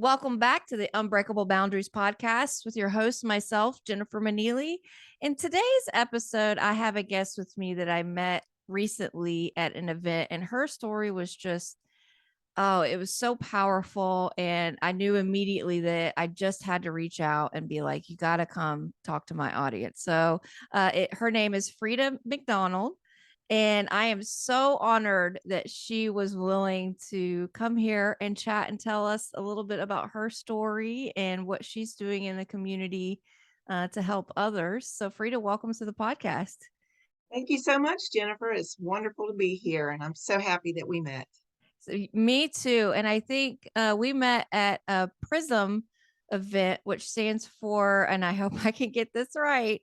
Welcome back to the Unbreakable Boundaries podcast with your host, myself, Jennifer Maneely. In today's episode, I have a guest with me that I met recently at an event, and her story was just, oh, it was so powerful. And I knew immediately that I just had to reach out and be like, you got to come talk to my audience. So her name is Freida Macdonald. And I am so honored that she was willing to come here and chat and tell us a little bit about her story and what she's doing in the community to help others. So, Freida, welcome to the podcast. Thank you so much, Jennifer. It's wonderful to be here, and I'm so happy that we met. So, me too. And I think we met at a PRISM event, which stands for, and I hope I can get this right,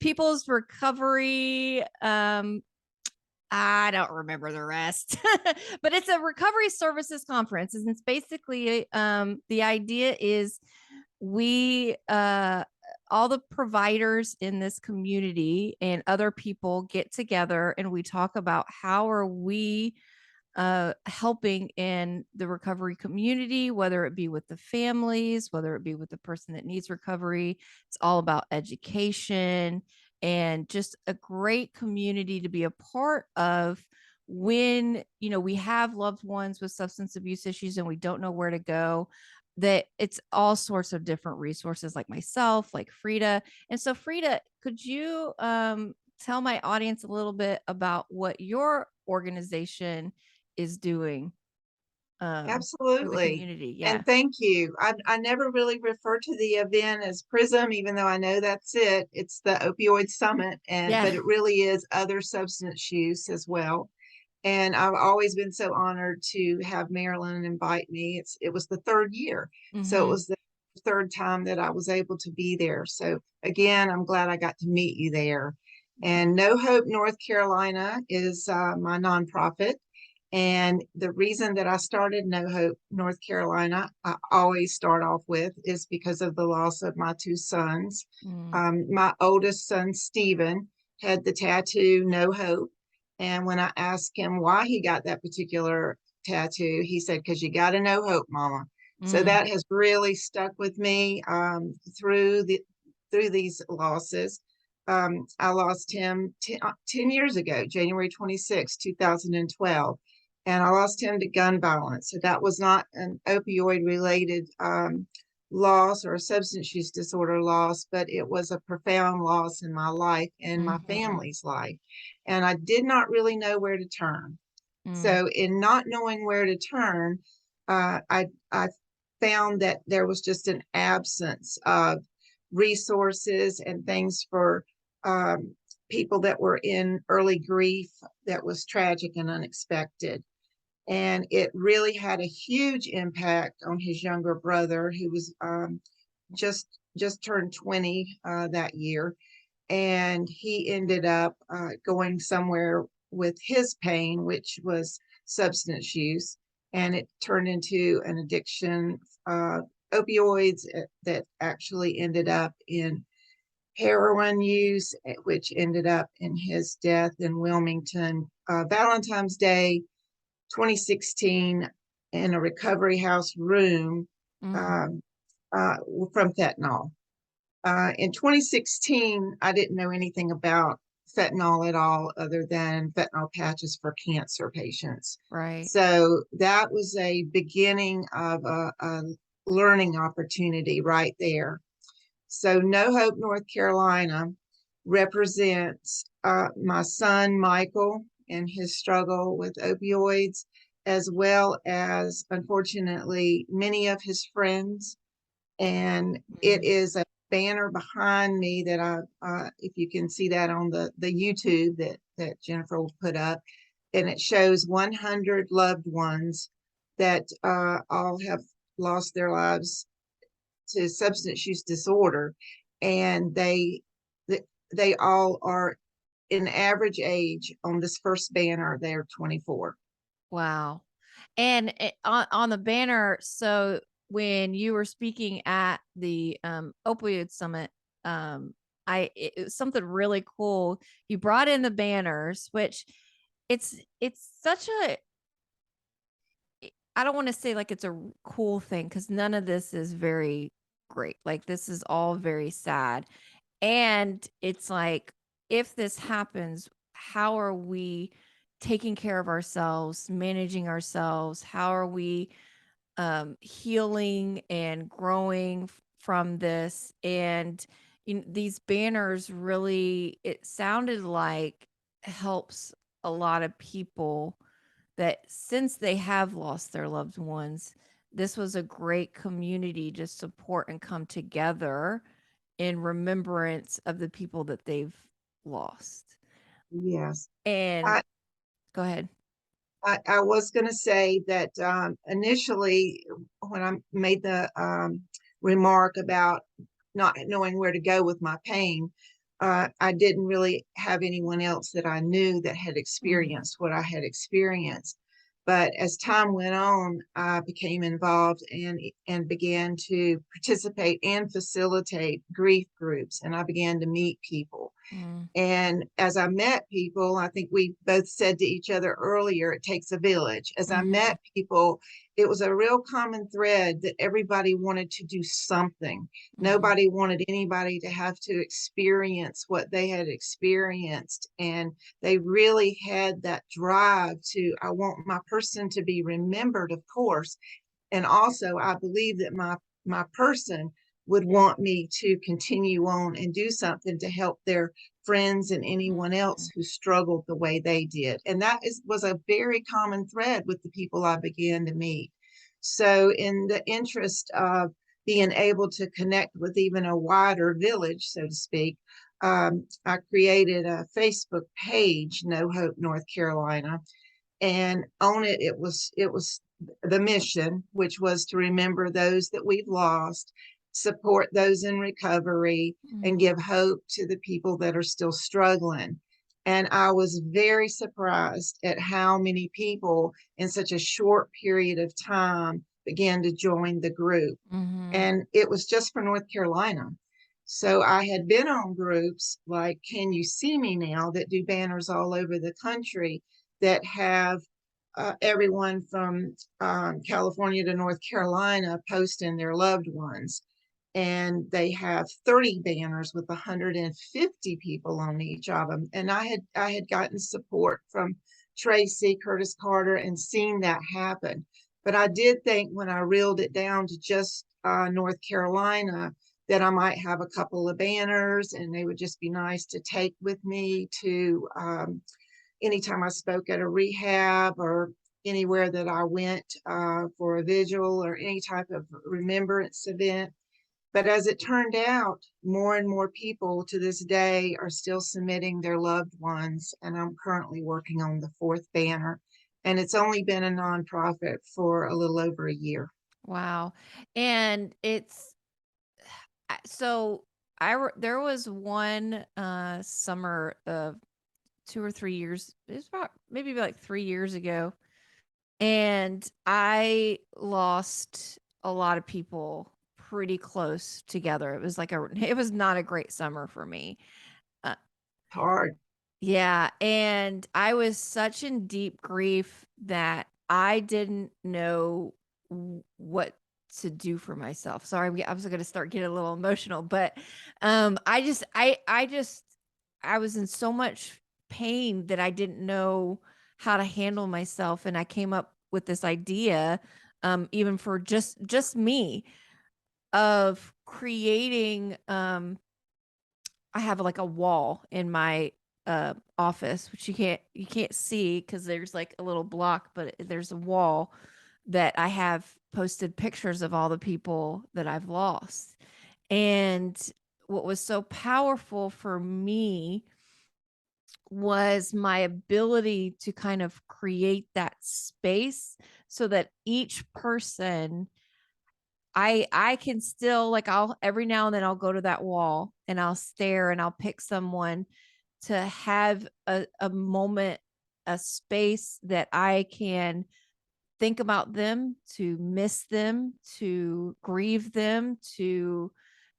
People's Recovery. I don't remember the rest, but it's a recovery services conference. And it's basically the idea is we all the providers in this community and other people get together and we talk about how are we helping in the recovery community, whether it be with the families, whether it be with the person that needs recovery. It's all about education and just a great community to be a part of when, we have loved ones with substance abuse issues and we don't know where to go. That it's all sorts of different resources like myself, like Freida. And so, Freida, could you tell my audience a little bit about what your organization is doing for the Absolutely. community? Yeah. And thank you. I never really refer to the event as PRISM, even though I know that's it. It's the Opioid Summit, Yeah. but it really is other substance use as well. And I've always been so honored to have Marilyn invite me. It was the third year. So it Mm-hmm. was the third time that I was able to be there. So again, I'm glad I got to meet you there. And No Hope, North Carolina is my nonprofit. And the reason that I started No Hope, North Carolina, I always start off with is because of the loss of my two sons. Mm. My oldest son, Stephen, had the tattoo No Hope. And when I asked him why he got that particular tattoo, he said, "Because you got to know hope, Mama." So Mm. that has really stuck with me through these losses. I lost him 10 years ago, January 26, 2012, and I lost him to gun violence. So that was not an opioid related loss or a substance use disorder loss, but it was a profound loss in my life and my Mm-hmm. family's life. And I did not really know where to turn. Mm. So, in not knowing where to turn, I found that there was just an absence of resources and things for um, people that were in early grief that was tragic and unexpected. And it really had a huge impact on his younger brother, who was just just turned 20 that year, and he ended up going somewhere with his pain, which was substance use, and it turned into an addiction, opioids that actually ended up in heroin use, which ended up in his death in Wilmington, Valentine's Day 2016, in a recovery house room Mm. um, from fentanyl. In 2016, I didn't know anything about fentanyl at all, other than fentanyl patches for cancer patients. Right. So that was a beginning of a learning opportunity right there. So No Hope, North Carolina represents my son, Michael, and his struggle with opioids, as well as, unfortunately, many of his friends. And it Mm. is a banner behind me that if you can see that on the YouTube that Jennifer will put up, and it shows 100 loved ones that all have lost their lives to substance use disorder, and they all are in average age on this first banner. They're 24. Wow. And on the banner, so when you were speaking at the opioid summit, um, it was something really cool. You brought in the banners, which it's such a I don't want to say like it's a cool thing because none of this is very great. Like this is all very sad. And it's like, if this happens, how are we taking care of ourselves, managing ourselves? How are we healing and growing from this? And these banners really, it sounded like, helps a lot of people that since they have lost their loved ones, this was a great community to support and come together in remembrance of the people that they've lost. Yes. And I, go ahead. I was going to say that initially, when I made the remark about not knowing where to go with my pain, I didn't really have anyone else that I knew that had Mhm. experienced what I had experienced. But as time went on, I became involved and began to participate and facilitate grief groups, and I began to meet people. Mm, And as I met people, I think we both said to each other earlier, it takes a village. As I mhm, met people, it was a real common thread that everybody wanted to do something. mhm, Nobody wanted anybody to have to experience what they had experienced. And they really had that drive to, I want my person to be remembered, of course, and also I believe that my person would want me to continue on and do something to help their friends and anyone else mhm, who struggled the way they did. And that was a very common thread with the people I began to meet. So in the interest of being able to connect with even a wider village, so to speak, I created a Facebook page, No Hope North Carolina, and on it it was the mission, which was to remember those that we've lost, support those in recovery, and mhm, give hope to the people that are still struggling. And I was very surprised at how many people in such a short period of time began to join the group. mhm, And it was just for North Carolina. So I had been on groups like Can You See Me Now that do banners all over the country that have everyone from California to North Carolina posting their loved ones. And they have 30 banners with 150 people on each of them. And I had gotten support from Tracy Curtis Carter and seen that happen. But I did think when I reeled it down to just North Carolina that I might have a couple of banners and they would just be nice to take with me to anytime I spoke at a rehab or anywhere that I went for a vigil or any type of remembrance event. But as it turned out, more and more people to this day are still submitting their loved ones. And I'm currently working on the fourth banner. And it's only been a nonprofit for a little over a year. wow. And it's so there was one summer of 2 or 3 years. It's about maybe like 3 years ago, and I lost a lot of people pretty close together. It was like it was not a great summer for me. Uh, Hard. yeah, and I was such in deep grief that I didn't know what to do for myself. Sorry, I was going to start getting a little emotional, but I was in so much pain that I didn't know how to handle myself, and I came up with this idea, even for just me, of creating. I have like a wall in my office, which you can't see because there's like a little block, but there's a wall that I have posted pictures of all the people that I've lost. And what was so powerful for me was my ability to kind of create that space so that each person, I can still, like, I'll every now and then I'll go to that wall and I'll stare and I'll pick someone to have a moment, a space that I can think about them, to miss them, to grieve them, to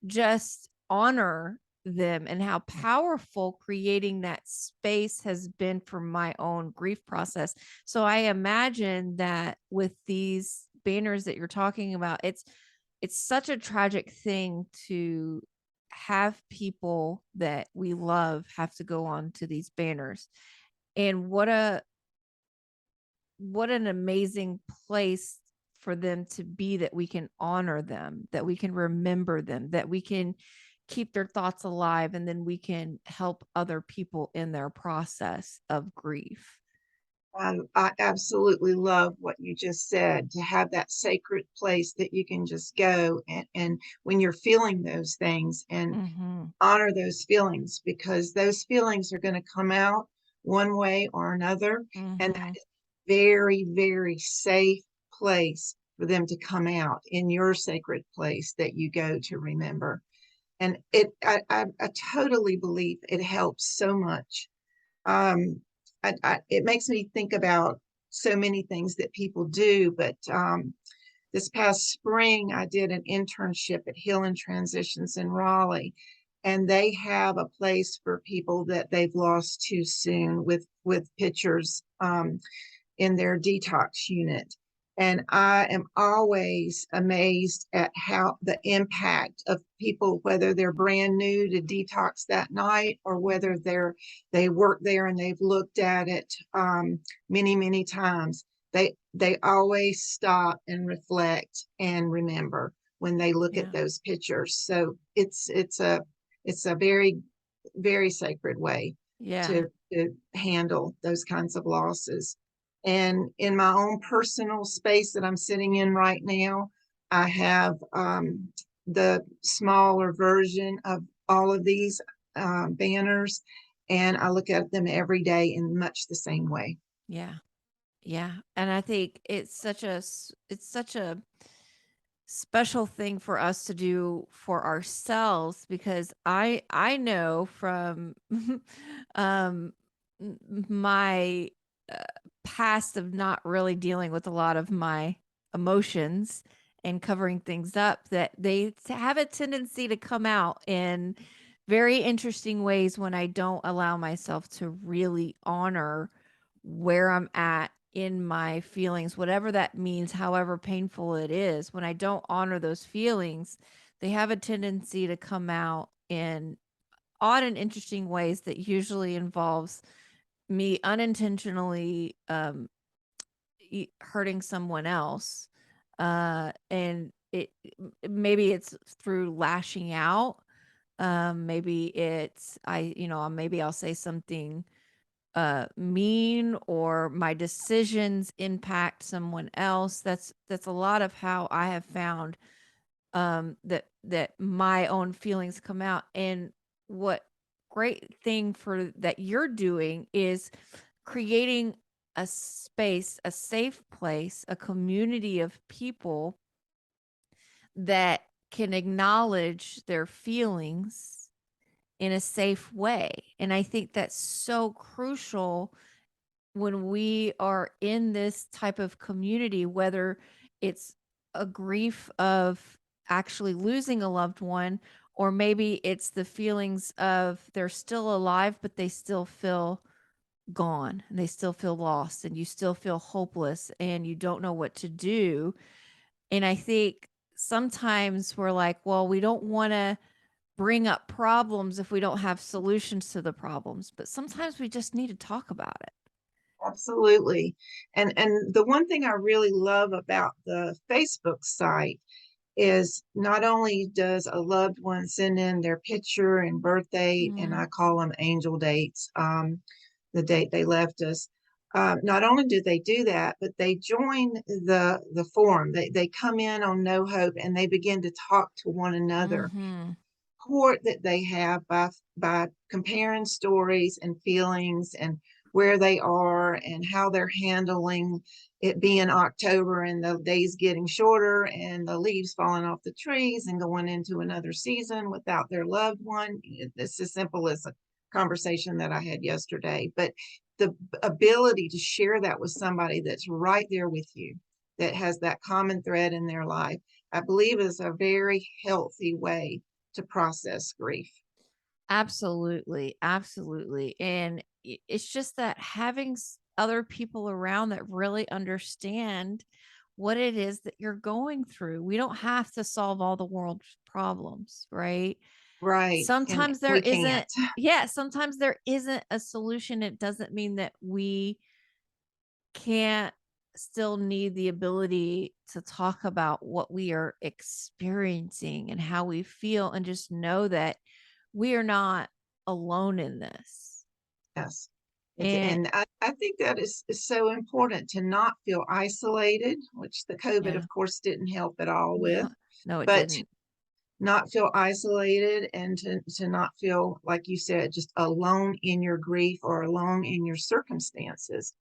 just honor. them and how powerful creating that space has been for my own grief process. So I imagine that with these banners that you're talking about, it's such a tragic thing to have people that we love have to go on to these banners. And what an amazing place for them to be, that we can honor them, that we can remember them, that we can keep their thoughts alive, and then we can help other people in their process of grief. I absolutely love what you just said, to have that sacred place that you can just go and when you're feeling those things and Mhm. honor those feelings, because those feelings are going to come out one way or another. And that Mhm. is a very, very safe place for them to come out, in your sacred place that you go to remember. And I totally believe it helps so much. Um, it makes me think about so many things that people do, but this past spring, I did an internship at Healing Transitions in Raleigh, and they have a place for people that they've lost too soon, with pictures in their detox unit. And I am always amazed at how the impact of people, whether they're brand new to detox that night, or whether they work there and they've looked at it many, many times. They always stop and reflect and remember when they look at Yeah. those pictures. So it's a very, very sacred way Yeah. to handle those kinds of losses. And in my own personal space that I'm sitting in right now, I have the smaller version of all of these banners, and I look at them every day in much the same way. Yeah. Yeah. And I think it's such a special thing for us to do for ourselves, because I know from um my uh, past of not really dealing with a lot of my emotions and covering things up, that have a tendency to come out in very interesting ways when I don't allow myself to really honor where I'm at in my feelings, whatever that means, however painful it is. When I don't honor those feelings, they have a tendency to come out in odd and interesting ways that usually involves me unintentionally hurting someone else. And maybe it's through lashing out. Maybe it's maybe I'll say something mean, or my decisions impact someone else. That's a lot of how I have found that my own feelings come out. And what great thing for that you're doing is creating a space, a safe place, a community of people that can acknowledge their feelings in a safe way. And I think that's so crucial when we are in this type of community, whether it's a grief of actually losing a loved one, or maybe it's the feelings of they're still alive, but they still feel gone and they still feel lost, and you still feel hopeless and you don't know what to do. And I think sometimes we're like, well, we don't want to bring up problems if we don't have solutions to the problems, but sometimes we just need to talk about it. Absolutely. And the one thing I really love about the Facebook site is, not only does a loved one send in their picture and birth date, and Mhm. I call them angel dates, the date they left us. Not only do they do that, but they join the forum. They come in on No Hope, and they begin to talk to one another, Mhm. support that they have by comparing stories and feelings and where they are and how they're handling it being October and the days getting shorter and the leaves falling off the trees and going into another season without their loved one. It's as simple as a conversation that I had yesterday. But the ability to share that with somebody that's right there with you, that has that common thread in their life, I believe is a very healthy way to process grief. Absolutely, absolutely. And it's just that having other people around that really understand what it is that you're going through. We don't have to solve all the world's problems, right? Right. And Sometimes there we can't. isn't, yeah, sometimes there isn't a solution. It doesn't mean that we can't still need the ability to talk about what we are experiencing and how we feel, and just know that we are not alone in this. Yes. And And I think that is so important to not feel isolated, which the COVID, yeah, of course, didn't help at all with, no, no, it but didn't. not feel isolated and to not feel, like you said, just alone in your grief or alone in your circumstances.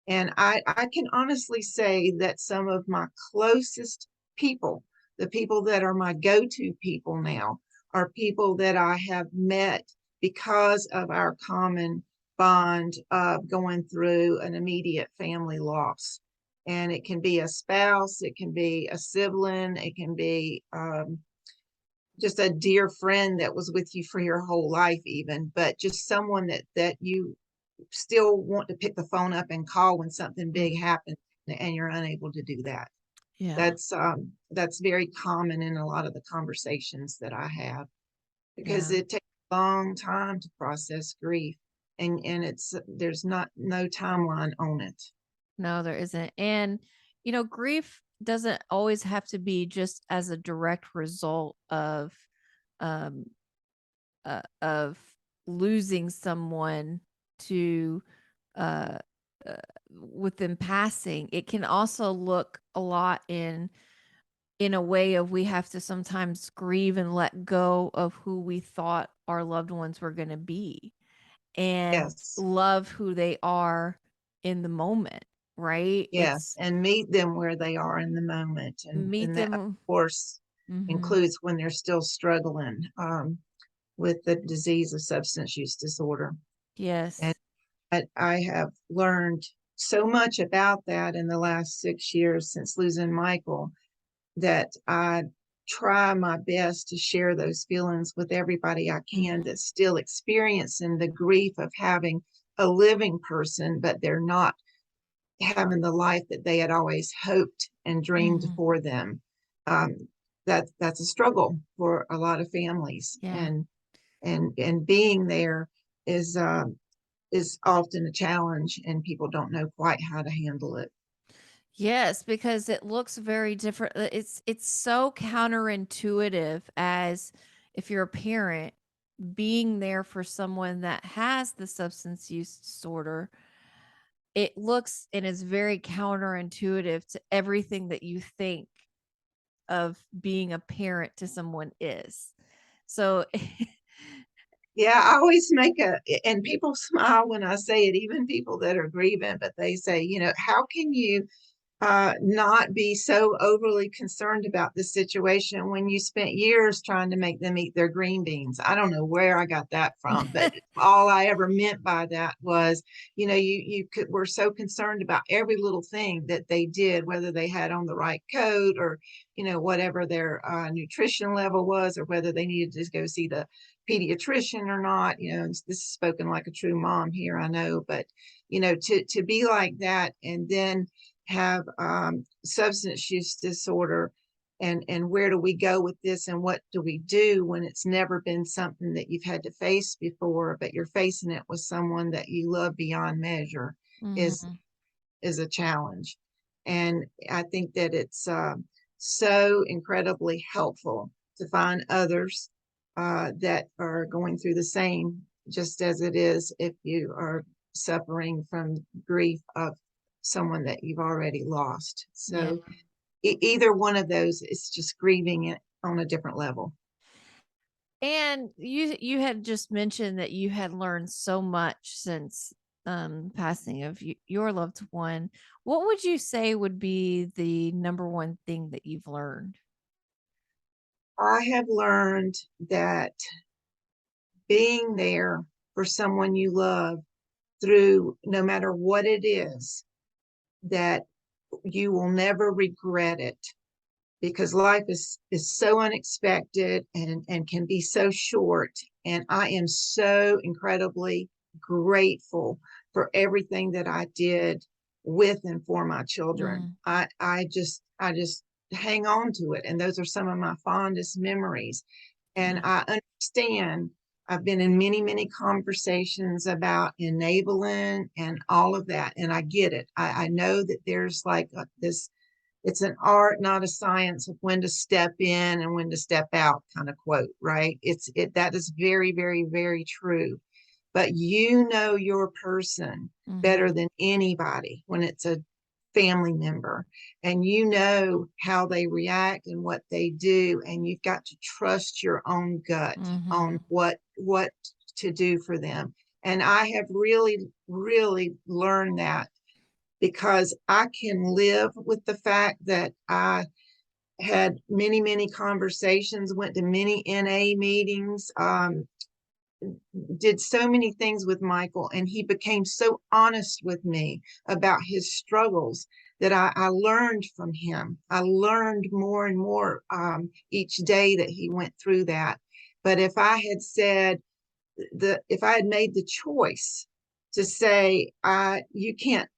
And I can honestly say that some of my closest people, the people that are my go-to people now, are people that I have met because of our common bond of going through an immediate family loss. And it can be a spouse, it can be a sibling, it can be just a dear friend that was with you for your whole life, even, but just someone that you still want to pick the phone up and call when something big Mhm. happens and you're unable to do that. Yeah, That's very common in a lot of the conversations that I have, because yeah. it takes a long time to process grief, and it's there's not no timeline on it. No, there isn't. And, grief doesn't always have to be just as a direct result um, of losing someone to uh, uh with them passing. It can also look a lot in a way of, we have to sometimes grieve and let go of who we thought our loved ones were going to be, and Yes. love who they are in the moment, right? Yes, It's and meet them where they are in the moment, meet and that, of them. course, Mhm. includes when they're still struggling with the disease of substance use disorder. And Yes. I have learned so much about that in the last 6 years since losing Michael, that I try my best to share those feelings with everybody I can Mhm. that's still experiencing the grief of having a living person, but they're not having the life that they had always hoped and dreamed Mhm. for them. Um, that's a struggle for a lot of families, Yeah. and being there is often a challenge, and people don't know quite how to handle it. Yes, because it looks very different. It's so counterintuitive, as if you're a parent being there for someone that has the substance use disorder. It looks and is very counterintuitive to everything that you think of being a parent to someone is. So Yeah, I always make and people smile when I say it, even people that are grieving, but they say, how can you not be so overly concerned about the situation when you spent years trying to make them eat their green beans? I don't know where I got that from, but all I ever meant by that was, you were so concerned about every little thing that they did, whether they had on the right coat, or, whatever their nutrition level was, or whether they needed to go see the pediatrician or not. This is spoken like a true mom here, I know, but, to be like that, and then have substance use disorder, and where do we go with this, and what do we do when it's never been something that you've had to face before, but you're facing it with someone that you love beyond measure, is Mhm. is a challenge. And I think that it's so incredibly helpful to find others that are going through the same, just as it is if you are suffering from grief of someone that you've already lost. Yeah. So either one of those is just grieving it on a different level. And you had just mentioned that you had learned so much since passing of your loved one. What would you say would be the number one thing that you've learned? I have learned that being there for someone you love through no matter what it is, that you will never regret it, because life is so unexpected and can be so short. And I am so incredibly grateful for everything that I did with and for my children. Mm. I just hang on to it. And those are some of my fondest memories. And Yeah. I understand. I've been in many, many conversations about enabling and all of that. And I get it. I know that there's like this, it's an art, not a science, of when to step in and when to step out kind of quote, right? That is very, very, very true. But you know your person Mm-hmm. better than anybody when it's a family member, and you know how they react and what they do, and you've got to trust your own gut Mm-hmm. on what to do for them. And I have really, really learned that, because I can live with the fact that I had many, many conversations, went to many NA meetings, did so many things with Michael, and he became so honest with me about his struggles that I learned from him. I learned more and more each day that he went through that. But if I had said, if I had made the choice to say, you can't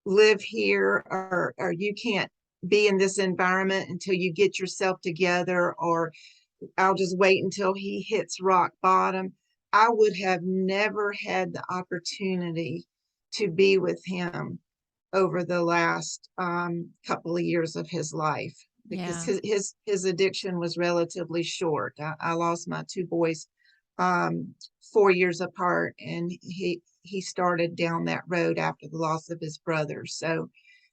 live here, or you can't be in this environment until you get yourself together, or I'll just wait until he hits rock bottom, I would have never had the opportunity to be with him over the last couple of years of his life, because Yeah. his addiction was relatively short. I lost my two boys 4 years apart, and he started down that road after the loss of his brother. So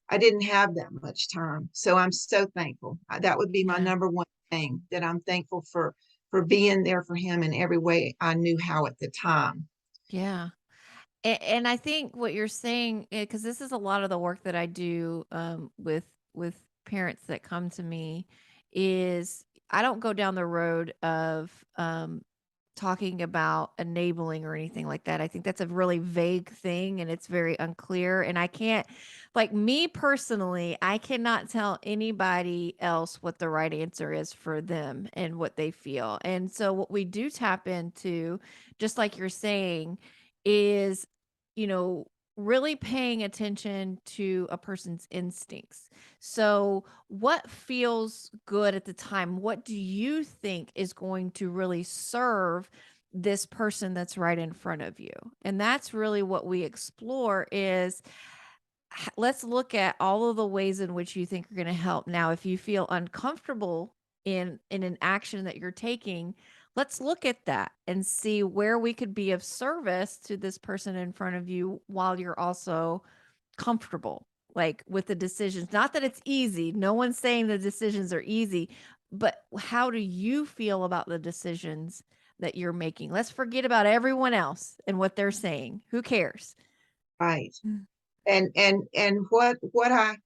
I didn't have that much time. So I'm so thankful. That would be my Yeah. number one thing, that I'm thankful for being there for him in every way I knew how at the time. Yeah. And I think what you're saying, because this is a lot of the work that I do with parents that come to me, is I don't go down the road of talking about enabling or anything like that. I think that's a really vague thing and it's very unclear. And I can't, like me personally, I cannot tell anybody else what the right answer is for them and what they feel. And so, what we do tap into, just like you're saying, is, you know, really paying attention to a person's instincts. So, what feels good at the time? What do you think is going to really serve this person that's right in front of you? And that's really what we explore is let's look at all of the ways in which you think are going to help. Now, if you feel uncomfortable in an action that you're taking, let's look at that and see where we could be of service to this person in front of you while you're also comfortable, like with the decisions. Not that it's easy. No one's saying the decisions are easy, but how do you feel about the decisions that you're making? Let's forget about everyone else and what they're saying. Who cares? Right. Mm. And what I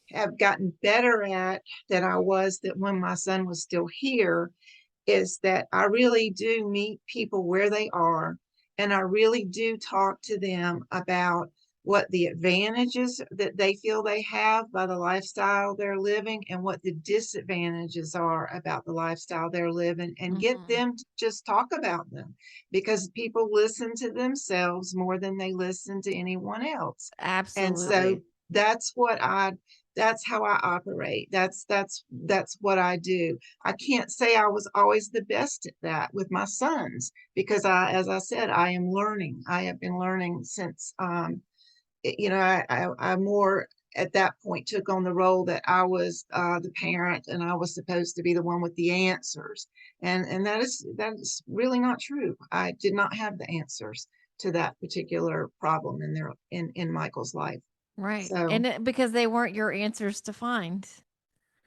have gotten better at than I was that when my son was still here, is that I really do meet people where they are, and I really do talk to them about what the advantages that they feel they have by the lifestyle they're living, and what the disadvantages are about the lifestyle they're living, and get Mhm. them to just talk about them, because people listen to themselves more than they listen to anyone else. And so Absolutely. that's what I that's how I operate. That's what I do. I can't say I was always the best at that with my sons, because as I said, I am learning. I have been learning since, I more at that point took on the role that I was the parent, and I was supposed to be the one with the answers. And that is really not true. I did not have the answers to that particular problem in Michael's life. Right. So Because they weren't your answers to find.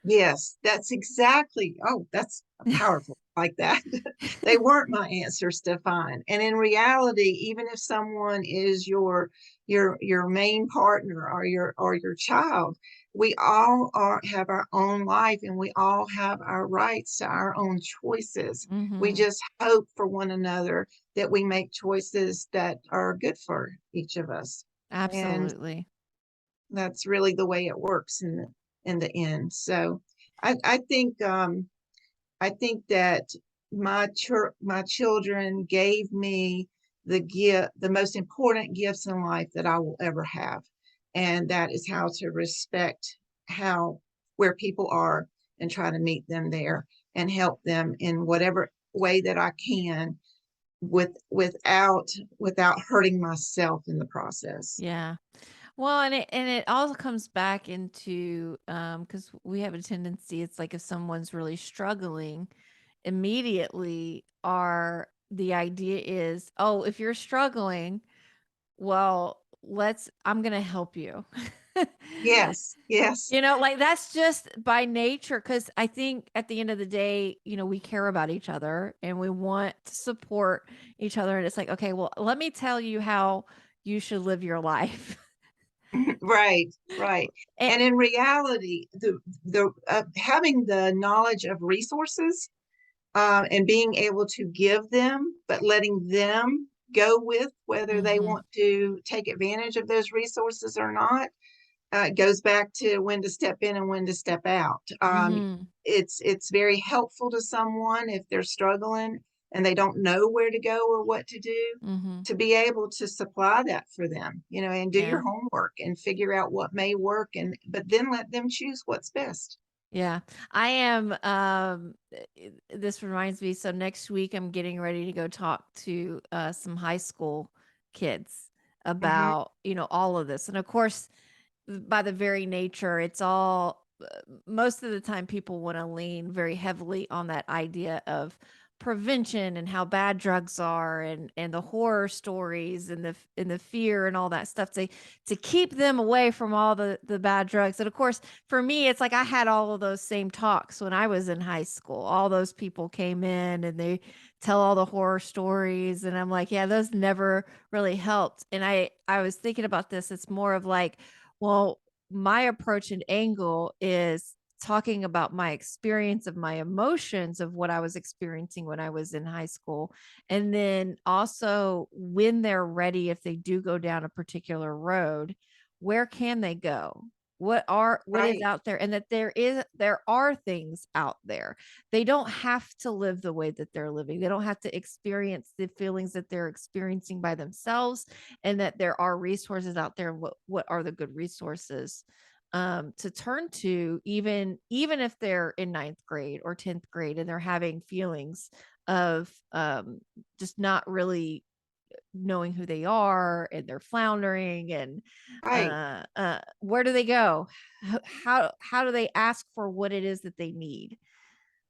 yes, that's exactly. Oh, that's powerful like that. They weren't my answers to find. And in reality, even if someone is your main partner, or your child, we all have our own life, and we all have our rights to our own choices. We Mhm. just hope for one another that we make choices that are good for each of us. And Absolutely. that's really the way it works in the end. So I think that my children gave me the most important gifts in life that I will ever have, and that is how to respect how where people are and try to meet them there and help them in whatever way that I can without hurting myself in the process. Yeah. Well, and it also comes back into because we have a tendency, it's like if someone's really struggling, immediately the idea is, oh, if you're struggling, well, I'm gonna help you. Yes, yes, Like that's just by nature, because I think at the end of the day, we care about each other and we want to support each other. And it's like, okay, well, let me tell you how you should live your life. right, right. And, And in reality, the having the knowledge of resources and being able to give them, but letting them go with whether they mhm, want to take advantage of those resources or not. It goes back to when to step in and when to step out. mhm, It's very helpful to someone if they're struggling and they don't know where to go or what to do, mhm. to be able to supply that for them, and do your Yeah. homework and figure out what may work, and but then let them choose what's best. Yeah. I am this reminds me, so next week I'm getting ready to go talk to some high school kids Hmm. about, all of this. And of course, by the very nature, it's all most of the time people want to lean very heavily on that idea of prevention and how bad drugs are, and the horror stories and the fear and all that stuff to keep them away from all the bad drugs. And of course, for me, it's like I had all of those same talks when I was in high school. All those people came in and they tell all the horror stories, and I'm like, yeah, those never really helped. And I was thinking about this. It's more of like, well, my approach and angle is talking about my experience of my emotions of what I was experiencing when I was in high school. And then also when they're ready, if they do go down a particular road, where can they go? What is Right, out there? And that there are things out there. They don't have to live the way that they're living. They don't have to experience the feelings that they're experiencing by themselves, and that there are resources out there. What are the good resources to turn to, even if they're in ninth grade or 10th grade and they're having feelings of just not really knowing who they are, and they're floundering, and right. where do they go? How do they ask for what it is that they need?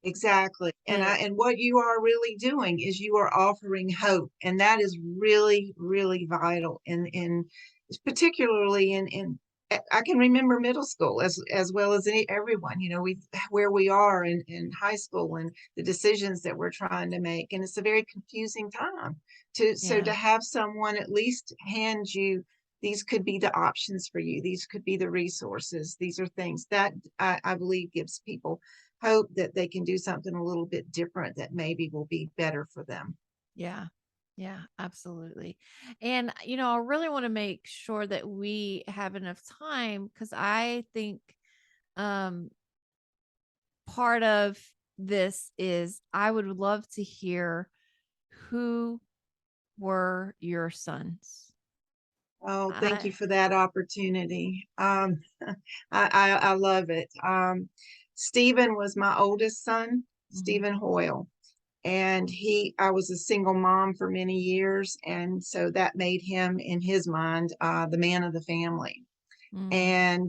Exactly. And And what you are really doing is you are offering hope. And that is really, really vital in particularly in I can remember middle school as well as everyone, we where we are in high school and the decisions that we're trying to make. And it's a very confusing time to yeah, have someone at least hand you these could be the options for you. These could be the resources. These are things that I believe gives people hope that they can do something a little bit different that maybe will be better for them. yeah, yeah, absolutely. And I really want to make sure that we have enough time, because I think um part of this is I would love to hear, who were your sons? Oh, thank you I for that opportunity. I love it. Stephen was my oldest son, Mhm, Stephen Hoyle, and I was a single mom for many years, and so that made him, in his mind, the man of the family. mm, And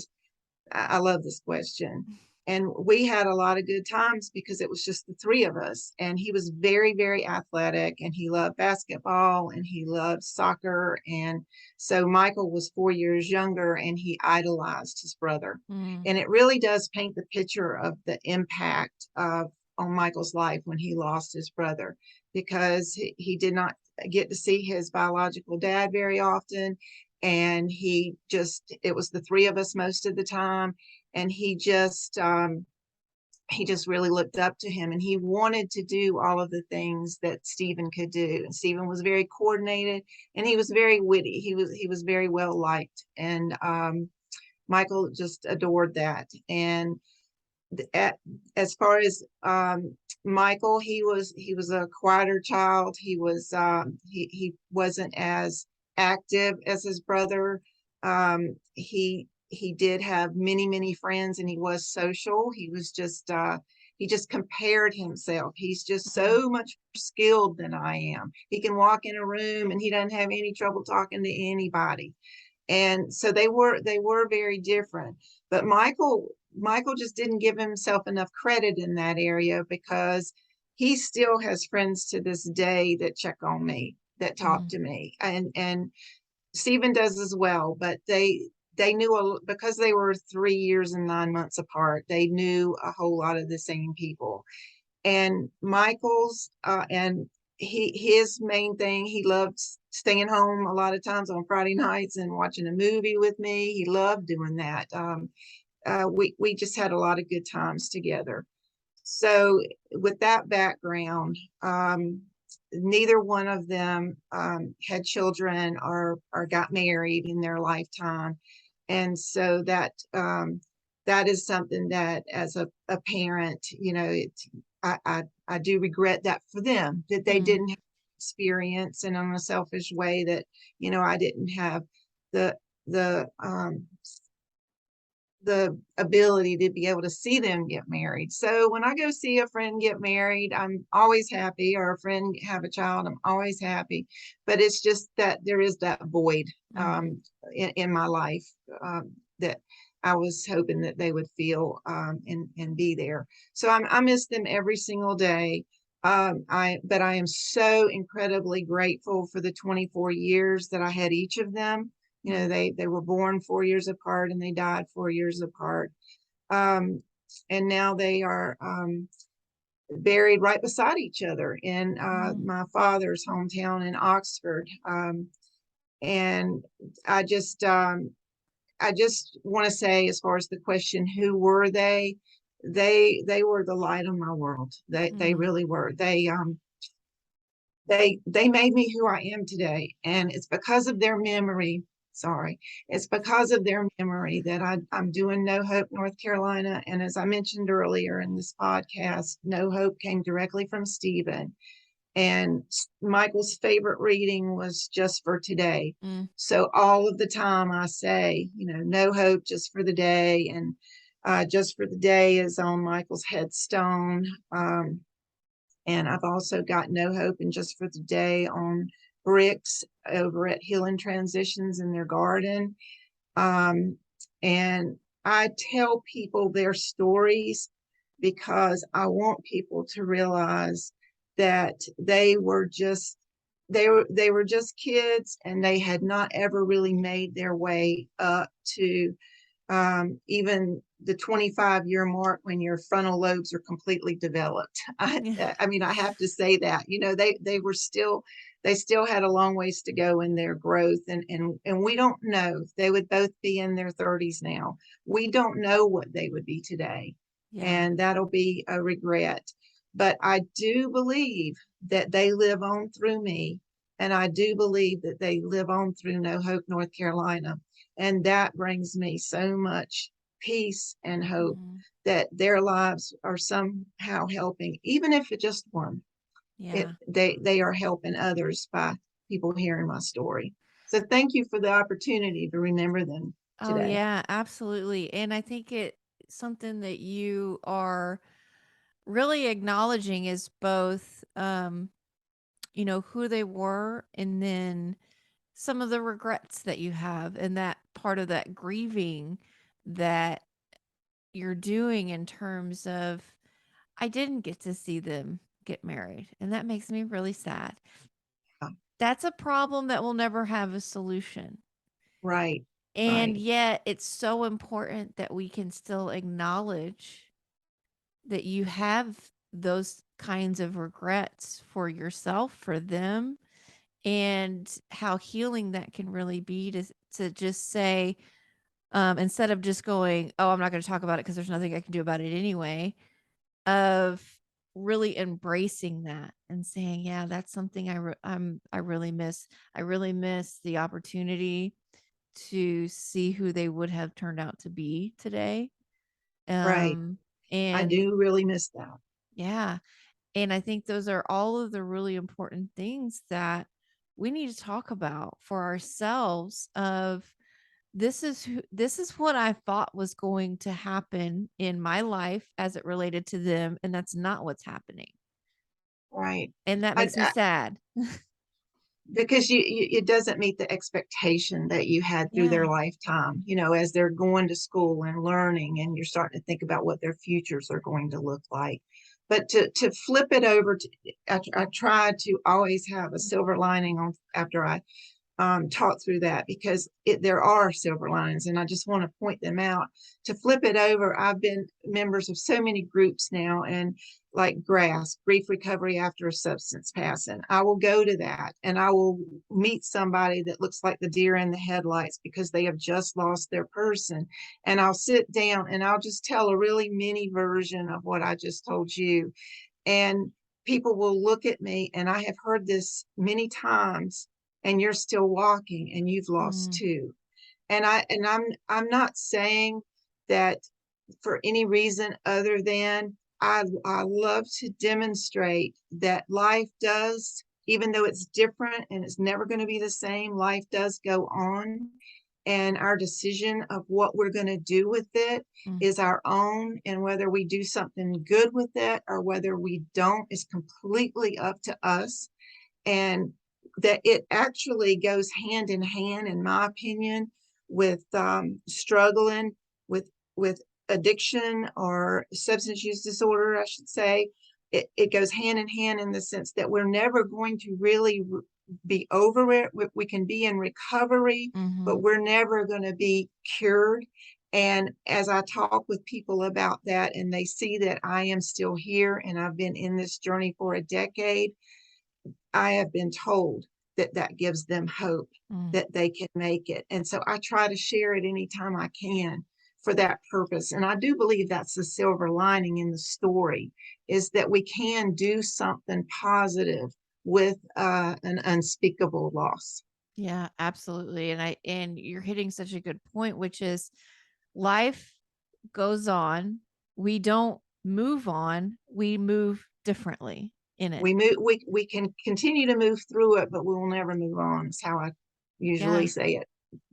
I love this question. And we had a lot of good times because it was just the three of us. And he was very, very athletic, and he loved basketball and he loved soccer. And so Michael was 4 years younger and he idolized his brother. mm, And it really does paint the picture of the impact of on Michael's life when he lost his brother, because he did not get to see his biological dad very often, and it was the three of us most of the time, and he just really looked up to him, and he wanted to do all of the things that Stephen could do. And Stephen was very coordinated, and he was very witty. He was very well liked, and Michael just adored that. And as far as Michael, he was a quieter child. He wasn't as active as his brother. He did have many friends, and he was social. He just compared himself. He's just Mhm. so much more skilled than I am. He can walk in a room and he doesn't have any trouble talking to anybody. And so they were very different. But Michael just didn't give himself enough credit in that area, because he still has friends to this day that check on me, that talk Mhm. to me, and Stephen does as well. But they knew, because they were 3 years and 9 months apart, they knew a whole lot of the same people. And Michael's and his main thing, he loved staying home a lot of times on Friday nights and watching a movie with me. He loved doing that. We just had a lot of good times together. So with that background, neither one of them had children or got married in their lifetime. And so that is something that, as a parent, I do regret that for them, that they Mhm. didn't have experience, and in a selfish way, that I didn't have the the um the ability to be able to see them get married. So when I go see a friend get married, I'm always happy, or a friend have a child, I'm always happy. But it's just that there is that void Mhm. in my life, that I was hoping that they would feel, and be there. So I miss them every single day. But I am so incredibly grateful for the 24 years that I had each of them. Mhm. They were born 4 years apart, and they died 4 years apart. Um, and now they are buried right beside each other in Mhm. my father's hometown in Oxford. And I just um, I just want to say, as far as the question, who were they? They were the light of my world. They Mhm. really were. They made me who I am today, and it's because of their memory. Sorry, it's because of their memory that I'm doing No Hope, North Carolina. And as I mentioned earlier in this podcast, No Hope came directly from Stephen, and Michael's favorite reading was Just for Today. Mm. So all of the time I say, No Hope, Just for the Day, and Just for the Day is on Michael's headstone. And I've also got No Hope and Just for the Day on bricks over at Healing Transitions in their garden. Um, and I tell people their stories because I want people to realize that they were just kids, and they had not ever really made their way up to even the 25-year mark, when your frontal lobes are completely developed. I, Yeah. I mean, I have to say that, they still had a long ways to go in their growth. And we don't know. They would both be in their 30s now. We don't know what they would be today. Yeah. And that'll be a regret. But I do believe that they live on through me. And I do believe that they live on through No Hope, North Carolina. And that brings me so much peace and hope, Mhm. that their lives are somehow helping, even if it's just one. Yeah. They are helping others by people hearing my story. So thank you for the opportunity to remember them Oh today. yeah, absolutely. And I think it's something that you are really acknowledging is both who they were, and then some of the regrets that you have, and that part of that grieving that you're doing in terms of, I didn't get to see them get married, and that makes me really sad. Yeah, That's a problem that will never have a solution. right, And right, yet it's so important that we can still acknowledge that you have those kinds of regrets for yourself, for them, and how healing that can really be to just say, instead of just going, "Oh, I'm not going to talk about it because there's nothing I can do about it anyway," of really embracing that and saying, "Yeah, that's something I really miss. I really miss the opportunity to see who they would have turned out to be today." right. Um, I And do really miss that. yeah, and I think those are all of the really important things that we need to talk about for ourselves of this is what I thought was going to happen in my life as it related to them, and that's not what's happening. Right. And that I, makes me sad. because it doesn't meet the expectation that you had through their Yeah. lifetime, as they're going to school and learning, and you're starting to think about what their futures are going to look like. But to flip it over to, I try to always have a silver lining on after I talk through that, because there are silver linings, and I just want to point them out. To flip it over, I've been members of so many groups now, and like GRASP, Grief Recovery After a Substance Passing. I will go to that and I will meet somebody that looks like the deer in the headlights because they have just lost their person. And I'll sit down and I'll just tell a really mini version of what I just told you. And people will look at me, and I have heard this many times, and you're still walking and you've lost Mm, too. And I'm not saying that for any reason other than I love to demonstrate that life does, even though it's different and it's never going to be the same, life does go on. And our decision of what we're going to do with it mm, is our own. And whether we do something good with it or whether we don't is completely up to us. And that it actually goes hand in hand, in my opinion, with struggling with addiction or substance use disorder, I should say. It goes hand in hand in the sense that we're never going to really be over it. We can be in recovery, mhm. but we're never going to be cured. And as I talk with people about that, and they see that I am still here and I've been in this journey for a decade, I have been told that that gives them hope Mm. that they can make it. And so I try to share it anytime I can for that purpose. And I do believe that's the silver lining in the story, is that we can do something positive with an unspeakable loss. Yeah, absolutely. And you're hitting such a good point, which is life goes on. We don't move on. We move differently in it. We can continue to move through it, but we will never move on, is how I usually Yeah. say it,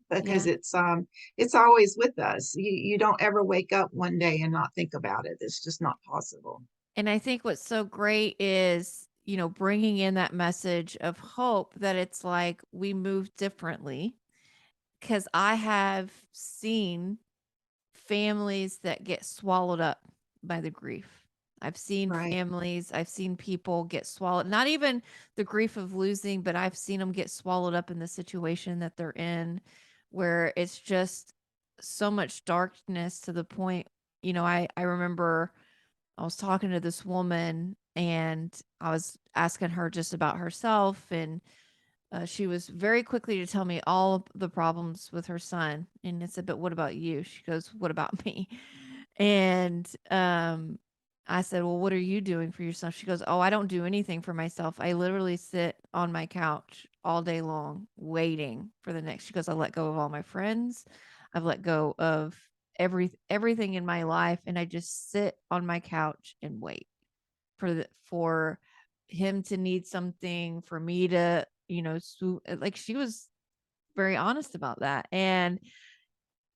because Yeah. it's always with us. You don't ever wake up one day and not think about it. It's just not possible. And I think what's so great is, bringing in that message of hope that it's like we move differently because I have seen families that get swallowed up by the grief. I've seen Right. families, I've seen people get swallowed, not even the grief of losing, but I've seen them get swallowed up in the situation that they're in where it's just so much darkness to the point, I remember I was talking to this woman and I was asking her just about herself and she was very quickly to tell me all of the problems with her son. And I said, "But what about you?" She goes, "What about me?" And I said, "Well, what are you doing for yourself?" She goes, "Oh, I don't do anything for myself. I literally sit on my couch all day long waiting for the next." She goes, "I let go of all my friends. I've let go of everything in my life, and I just sit on my couch and wait for him to need something, for me to, like she was very honest about that. And,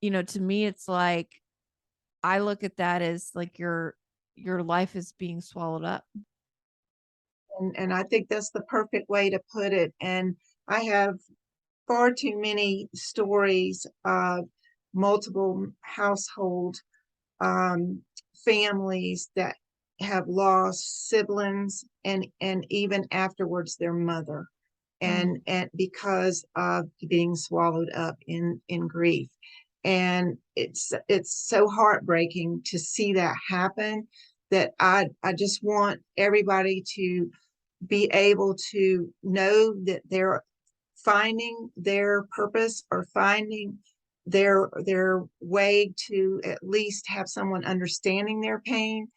to me it's like I look at that as like your life is being swallowed up. And I think that's the perfect way to put it. And I have far too many stories of multiple household um, families that have lost siblings, and even afterwards their mother, Mm, and because of being swallowed up in grief. And it's so heartbreaking to see that happen, that I just want everybody to be able to know that they're finding their purpose, or finding their way to at least have someone understanding their pain,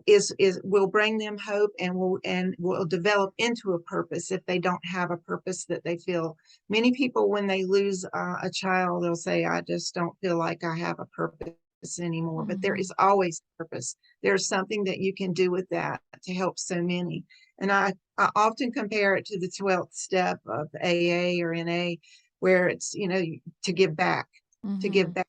is will bring them hope, and will develop into a purpose if they don't have a purpose that they feel. Many people, when they lose a child, they'll say, I just don't feel like I have a purpose anymore, but there is Mhm. always purpose. There's something that you can do with that to help so many. And I often compare it to the 12th step of AA or NA, where it's, to give back, to give Mhm. back,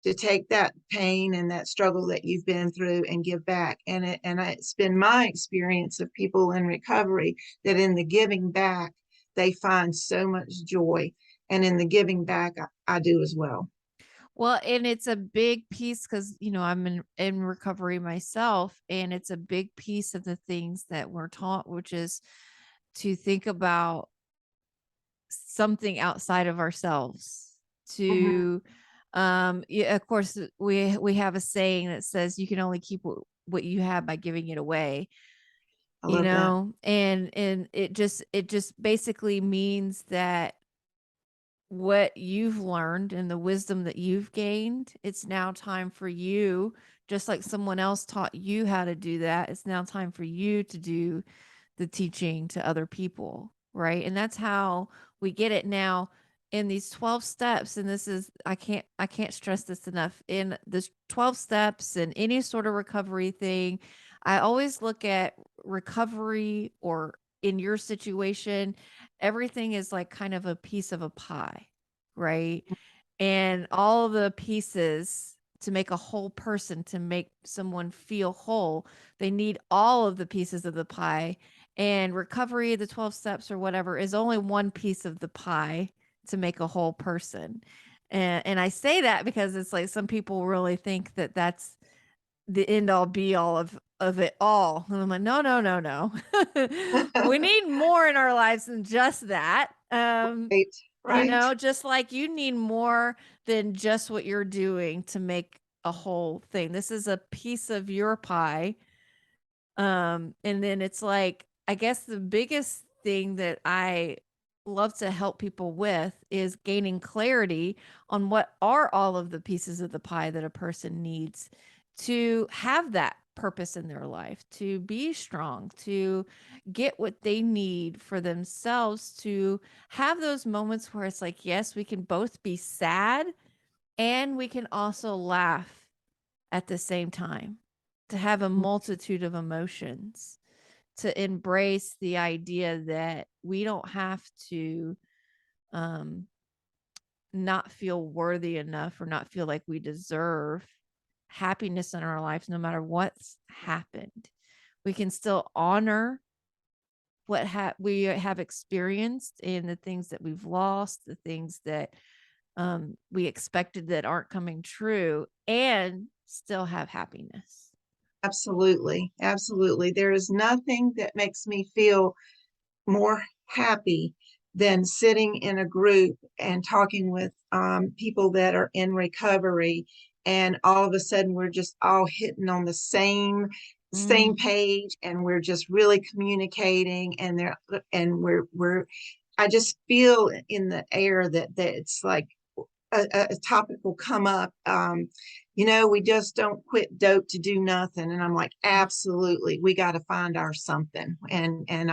to take that pain and that struggle that you've been through and give back. It's been my experience of people in recovery that in the giving back, they find so much joy. And in the giving back, I do as well. Well, and it's a big piece because, I'm in recovery myself, and it's a big piece of the things that we're taught, which is to think about something outside of ourselves. Mhm. To yeah, of course, we have a saying that says you can only keep what you have by giving it away, I love that. and it just basically means that what you've learned and the wisdom that you've gained, it's now time for you, just like someone else taught you how to do that. It's now time for you to do the teaching to other people, right? And that's how we get it now in these 12 steps. And this is, I can't stress this enough. In this 12 steps and any sort of recovery thing, I always look at recovery, or in your situation, everything is like kind of a piece of a pie, right? And all the pieces to make a whole person, to make someone feel whole, they need all of the pieces of the pie. And recovery, the 12 steps or whatever, is only one piece of the pie to make a whole person. And I say that because it's like some people really think that that's the end all be all of it all. And I'm like, no, no, no, no. We need more in our lives than just that. Right, right. Just like you need more than just what you're doing to make a whole thing. This is a piece of your pie. And then it's like, I guess the biggest thing that I love to help people with is gaining clarity on what are all of the pieces of the pie that a person needs to have that purpose in their life, to be strong, to get what they need for themselves, to have those moments where it's like, yes, we can both be sad and we can also laugh at the same time, to have a multitude of emotions, to embrace the idea that we don't have to um not feel worthy enough or not feel like we deserve happiness in our lives no matter what's happened. We can still honor what we have experienced and the things that we've lost, the things that we expected that aren't coming true, and still have happiness. Absolutely. Absolutely. There is nothing that makes me feel more happy than sitting in a group and talking with people that are in recovery, and all of a sudden we're just all hitting on the same Mm, page, and we're just really communicating, and we're I just feel in the air that it's like a topic will come up. We just don't quit dope to do nothing. And I'm like, absolutely, we got to find our something. And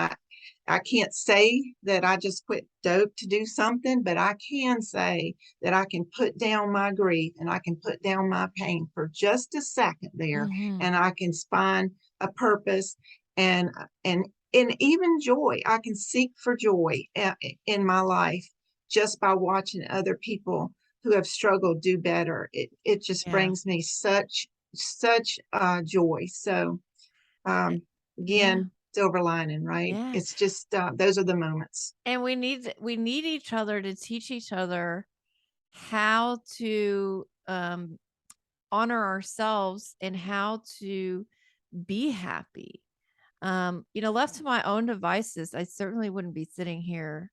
I can't say that I just quit dope to do something, but I can say that I can put down my grief and I can put down my pain for just a second there, mhm. and I can find a purpose and and and even joy. I can seek for joy in my life just by watching other people who have struggled do better. It just Yeah. brings me such joy. So Eh, um, yeah. again, silver lining, right? Yeah. It's just those are the moments. And we need each other to teach each other how to honor ourselves and how to be happy. Left to my own devices, I certainly wouldn't be sitting here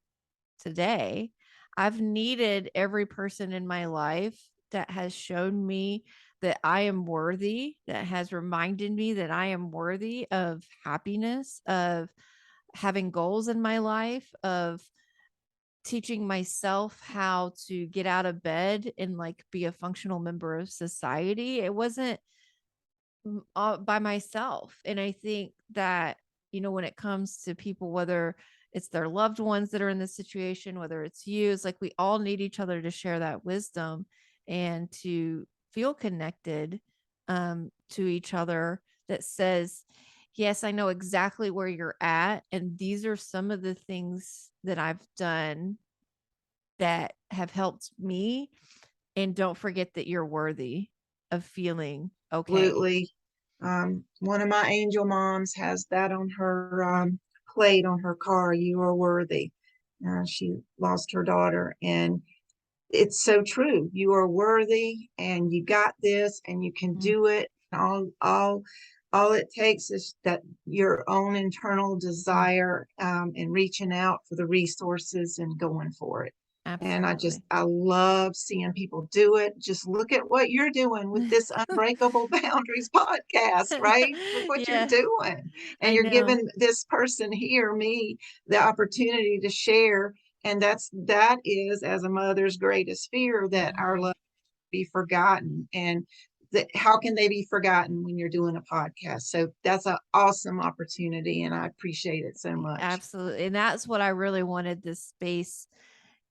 today. I've needed every person in my life that has shown me that I am worthy, that has reminded me that I am worthy of happiness, of having goals in my life, of teaching myself how to get out of bed and like be a functional member of society. It wasn't by myself. And I think that, when it comes to people, whether it's their loved ones that are in this situation, whether it's you, it's like we all need each other to share that wisdom and to feel connected to each other, that says, yes, I know exactly where you're at. And these are some of the things that I've done that have helped me. And don't forget that you're worthy of feeling okay. Absolutely. One of my angel moms has that on her plate on her car. You are worthy. She lost her daughter, and it's so true. You are worthy, and you got this, and you can Mm, do it. All it takes is that your own internal mm, desire, and reaching out for the resources and going for it. And absolutely. I love seeing people do it. Just look at what you're doing with this Unbreakable Boundaries podcast, right? Look what you're Yeah, doing. And I you're know. giving this person here, me, the opportunity to share. And that is, as a mother's greatest fear, that our Mhm. love be forgotten. And that, how can they be forgotten when you're doing a podcast? So that's an awesome opportunity, and I appreciate it so much. Absolutely. And that's what I really wanted this space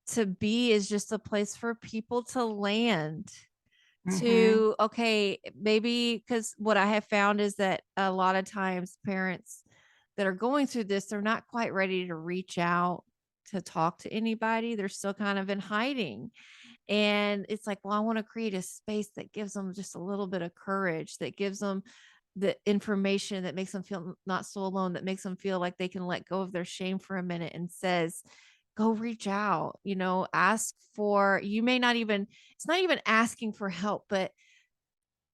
to be, is just a place for people to land, Mm-hmm. to, okay, maybe, because what I have found is that a lot of times parents that are going through this, they're not quite ready to reach out to talk to anybody. They're still kind of in hiding. And it's like, well, I want to create a space that gives them just a little bit of courage, that gives them the information that makes them feel not so alone, that makes them feel like they can let go of their shame for a minute, and says, go reach out, ask for, you may not even, it's not even asking for help, but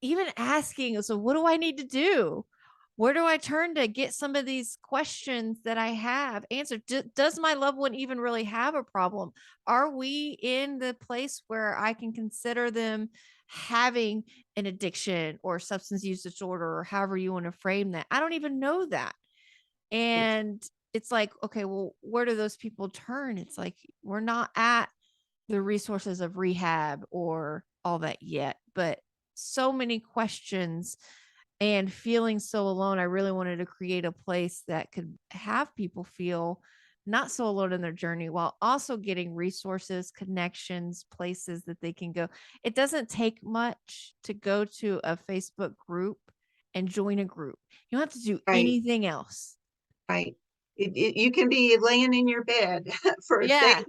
even asking, so what do I need to do? Where do I turn to get some of these questions that I have answered? Does my loved one even really have a problem? Are we in the place where I can consider them having an addiction or substance use disorder, or however you want to frame that? I don't even know that. And it's like, okay, well, where do those people turn? It's like, we're not at the resources of rehab or all that yet, but so many questions and feeling so alone. I really wanted to create a place that could have people feel not so alone in their journey, while also getting resources, connections, places that they can go. It doesn't take much to go to a Facebook group and join a group. You don't have to do Right, anything else. right. You can be laying in your bed for a day, Yeah.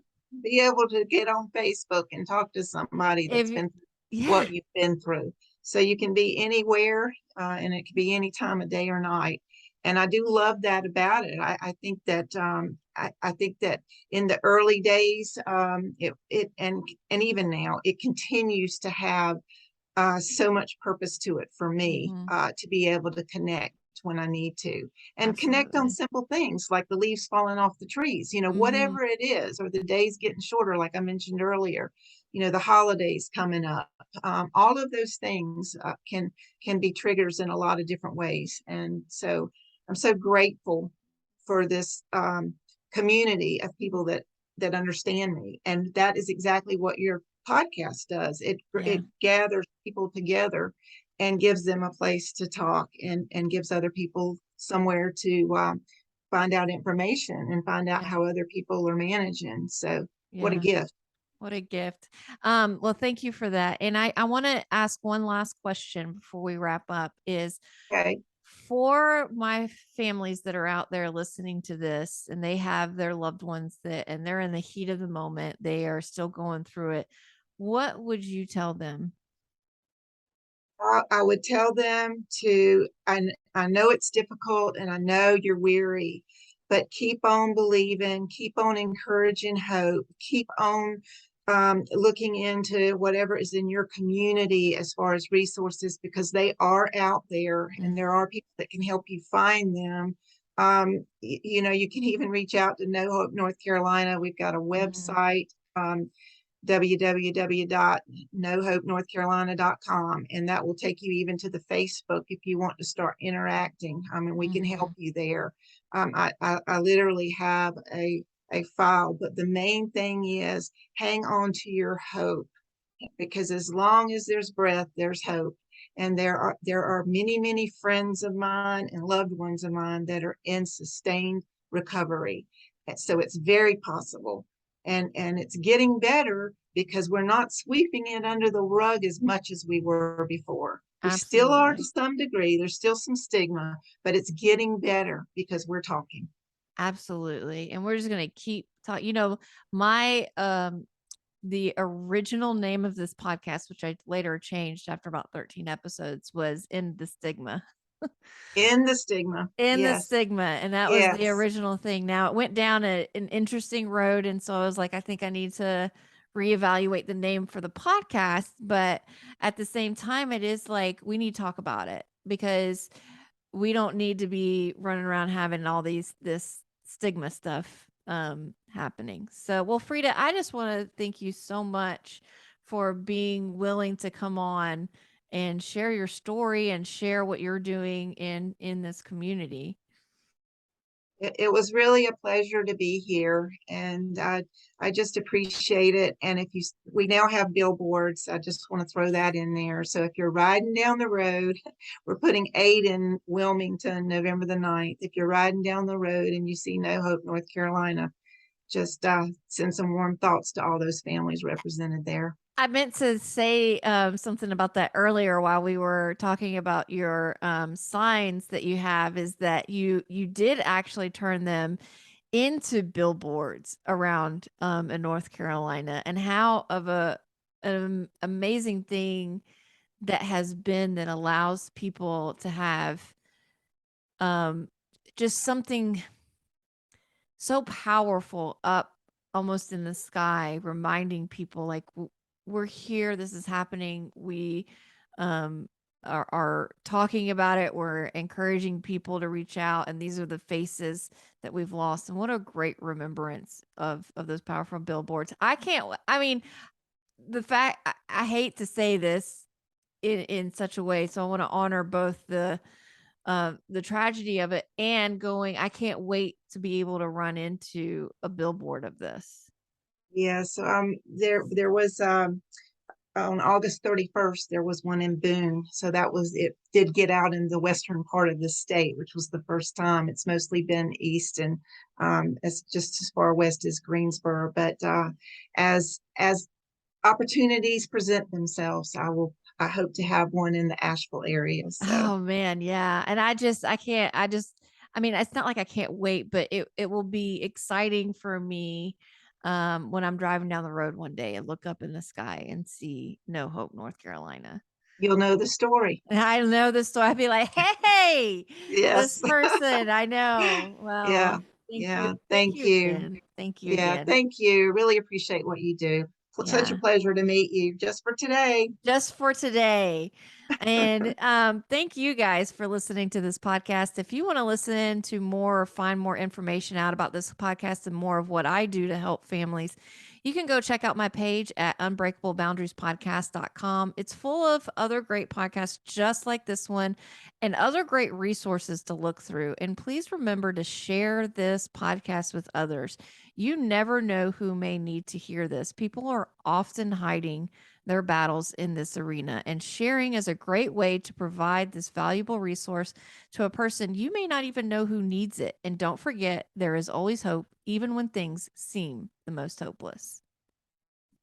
be able to get on Facebook and talk to somebody that's If been through yeah. what you've been through. So you can be anywhere, and it can be any time of day or night. And I do love that about it. I think that I think that in the early days, and even now, it continues to have so much purpose to it for me, Mhm. to be able to connect when I need to, and connect on Absolutely. simple things like the leaves falling off the trees, Mhm. whatever it is, or the days getting shorter, like I mentioned earlier, the holidays coming up. All of those things can be triggers in a lot of different ways. And so I'm so grateful for this community of people that understand me. And that is exactly what your podcast does. Yeah. It gathers people together and gives them a place to talk, and gives other people somewhere to find out information and find out Yeah. how other people are managing. So what a Yeah. gift. What a gift. Well, thank you for that. And I want to ask one last question before we wrap up, is Okay. for my families that are out there listening to this, and they have their loved ones and they're in the heat of the moment, they are still going through it. What would you tell them? I would tell them I know it's difficult, and I know you're weary, but keep on believing, keep on encouraging hope, keep on looking into whatever is in your community as far as resources, because they are out there, and Mm, there are people that can help you find them. You can even reach out to No Hope North Carolina. We've got a mhm, website. www.nohopenorthcarolina.com, and that will take you even to the Facebook if you want to start interacting. And we can help mhm, you there. I literally have a file, but the main thing is hang on to your hope, because as long as there's breath, there's hope. And there are many friends of mine and loved ones of mine that are in sustained recovery. And so it's very possible, and it's getting better because we're not sweeping it under the rug as much as we were before. We still are to Absolutely. some degree. There's still some stigma, but it's getting better because we're talking. Absolutely. And we're just going to keep talking. You know, my the original name of this podcast, which I later changed after about 13 episodes, was In the Stigma. In the stigma. In the Yes. Stigma, and that was the Yes. original thing. Now it went down an interesting road, and so I was like, I think I need to reevaluate the name for the podcast, but at the same time, it is like we need to talk about it because we don't need to be running around having all this stigma stuff happening. So, well, Frida, I just want to thank you so much for being willing to come on and share your story and share what you're doing in this community. It was really a pleasure to be here, and I just appreciate it. And if you, we now have billboards. I just want to throw that in there. So if you're riding down the road, we're putting 8 in Wilmington, November the 9th. If you're riding down the road and you see No Hope, North Carolina, just send some warm thoughts to all those families represented there. I meant to say something about that earlier while we were talking about your signs that you have, is that you did actually turn them into billboards around in North Carolina, and how of an amazing thing that has been, that allows people to have um just something so powerful up almost in the sky, reminding people like we're here, this is happening, we um are talking about it, we're encouraging people to reach out, and these are the faces that we've lost. And what a great remembrance of those powerful billboards. I mean, the fact, I hate to say this in such a way, so I want to honor both the tragedy of it and going, I can't wait to be able to run into a billboard of this. Yes, there was on August 31st, there was one in Boone. So that was, it did get out in the western part of the state, which was the first time. It's mostly been east and as just as far west as Greensboro. But as opportunities present themselves, I hope to have one in the Asheville area. So Oh man, yeah. And I mean, it's not like I can't wait, but it will be exciting for me when I'm driving down the road one day and look up in the sky and see No Hope, North Carolina. you'll know the story. And I know this story. I'd be like, hey, this Yes. person, I know. Yeah. Well, thank you. Yeah. Thank Thank you you. again. Thank you Yeah. again. Thank you. Really appreciate what you do. Such a Yeah. pleasure to meet you just for today. Just for today. And thank you guys for listening to this podcast. If you want to listen to more or find more information out about this podcast and more of what I do to help families, you can go check out my page at unbreakableBoundariesPodcast.com. It's full of other great podcasts just like this one and other great resources to look through. And please remember to share this podcast with others. You never know who may need to hear this. People are often hiding their battles in this arena, and sharing is a great way to provide this valuable resource to a person you may not even know who needs it. And don't forget, there is always hope, even when things seem the most hopeless.